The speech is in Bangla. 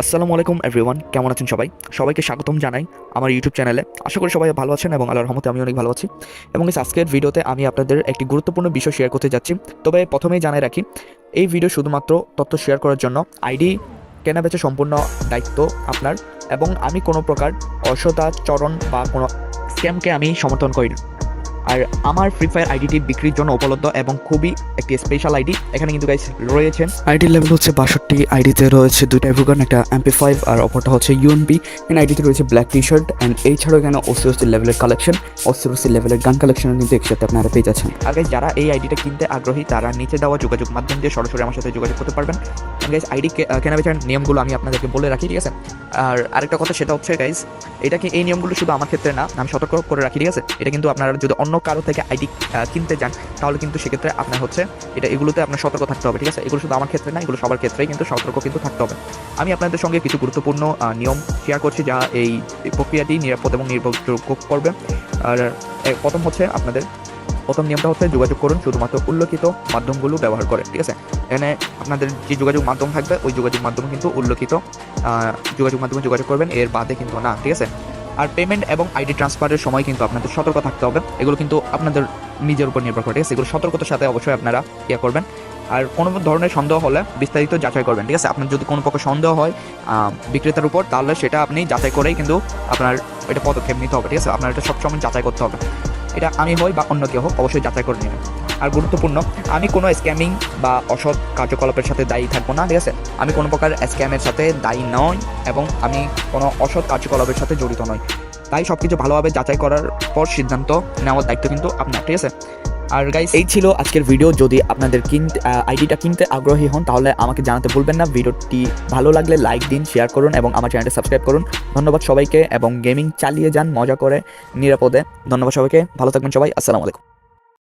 আসসালামু আলাইকুম এভরিওয়ান, কেমন আছেন সবাই? সবাইকে স্বাগতম জানাই আমার ইউটিউব চ্যানেলে। আশা করি সবাই ভালো আছেন এবং আল্লাহর রহমতে আমি অনেক ভালো আছি। এবং এই আজকের ভিডিওতে আমি আপনাদের একটি গুরুত্বপূর্ণ বিষয় শেয়ার করতে যাচ্ছি। তবে প্রথমেই জানাই রাখি, এই ভিডিও শুধুমাত্র তথ্য শেয়ার করার জন্য। আইডি কেনাবেচা সম্পূর্ণ দায়িত্ব আপনার, এবং আমি কোনো প্রকার অসদাচরণ বা কোনো স্ক্যামকে আমি সমর্থন করি না। আর আমার ফ্রি ফায়ার আইডিটি বিক্রির জন্য উপলব্ধ এবং খুবই একটি স্পেশাল আইডি। এখানে কিন্তু গাইস রয়েছেন আইডি লেভেল হচ্ছে 62। আইডিতে রয়েছে দুইটা এভোগান, একটা MP5 আর অপরটা হচ্ছে UMP। এখানে আইডিতে রয়েছে ব্ল্যাক টি শার্ট অ্যান্ড এছাড়াও এখানে OC লেভেলের কালেকশন, OC লেভেলের গান কালেকশনের কিন্তু একসাথে আপনারা পেয়ে যাচ্ছেন। আর গাইস যারা এই আইডিটা কিনতে আগ্রহী তারা নিচে দেওয়া যোগাযোগ মাধ্যম দিয়ে সরাসরি আমার সাথে যোগাযোগ করতে পারবেন। গাইস আইডি কেনাবেচার নিয়মগুলো আমি আপনাদেরকে বলে রাখি, ঠিক আছে? আর আরেকটা কথা সেটা হচ্ছে গাইস, এটা কি এই নিয়মগুলো শুধু আমার ক্ষেত্রে না, আমি সতর্ক করে রাখি, ঠিক আছে? এটা কিন্তু আপনারা যদি অন্য কারো থেকে আইডি কিনতে যান তাহলে কিন্তু সেক্ষেত্রে আপনার হচ্ছে এগুলোতে আপনার সতর্ক থাকতে হবে, ঠিক আছে? এগুলো শুধু আমার ক্ষেত্রে না, এগুলো সবার ক্ষেত্রেই কিন্তু সতর্ক কিন্তু থাকতে হবে। আমি আপনাদের সঙ্গে কিছু গুরুত্বপূর্ণ নিয়ম শেয়ার করছি যা এই প্রক্রিয়াটি নিরাপদ এবং নির্ভরযোগ্য করবে। আর প্রথম নিয়মটা হচ্ছে যোগাযোগ করুন শুধুমাত্র উল্লেখিত মাধ্যমগুলো ব্যবহার করে, ঠিক আছে? এখানে আপনাদের যে যোগাযোগ মাধ্যম থাকবে ওই যোগাযোগ মাধ্যম কিন্তু উল্লেখিত যোগাযোগ মাধ্যমে যোগাযোগ করবেন, এর বাদে কিন্তু না, ঠিক আছে? আর পেমেন্ট এবং আইডি ট্রান্সফারের সময় কিন্তু আপনাদের সতর্ক থাকতে হবে। এগুলো কিন্তু আপনাদের নিজের উপর নির্ভর করে, ঠিক আছে? এগুলো সতর্কতার সাথে অবশ্যই আপনারা করবেন। আর কোনো ধরনের সন্দেহ হলে বিস্তারিত যাচাই করবেন, ঠিক আছে? আপনার যদি কোনো প্রকার সন্দেহ হয় বিক্রেতার উপর, তাহলে সেটা আপনি যাচাই করেই কিন্তু আপনার এটা পদক্ষেপ নিতে হবে, ঠিক আছে? আপনার এটা সবসময় যাচাই করতে হবে। এটা আমি হই বা অন্য কেউ হোক, অবশ্যই যাচাই করে নেবেন। আর গুরুত্বপূর্ণ, আমি কোনো স্ক্যামিং বা অসৎ কার্যকলাপের সাথে দায়ী থাকবো না, ঠিক আছে? আমি কোনো প্রকার স্ক্যামের সাথে দায়ী নই এবং আমি কোনো অসৎ কার্যকলাপের সাথে জড়িত নই। তাই সব কিছু ভালোভাবে যাচাই করার পর সিদ্ধান্ত নেওয়ার দায়িত্ব কিন্তু আপনার, ঠিক আছে? আর গাইস, এই ছিল আজকের ভিডিও। যদি আপনাদের আইডিটা কিনতে আগ্রহী হন তাহলে আমাকে জানাতে ভুলবেন না। ভিডিওটি ভালো লাগলে লাইক দিন, শেয়ার করুন এবং আমার চ্যানেলটা সাবস্ক্রাইব করুন। ধন্যবাদ সবাইকে এবং গেমিং চালিয়ে যান মজা করে নিরাপদে। ধন্যবাদ সবাইকে, ভালো থাকবেন সবাই। আসসালামু আলাইকুম।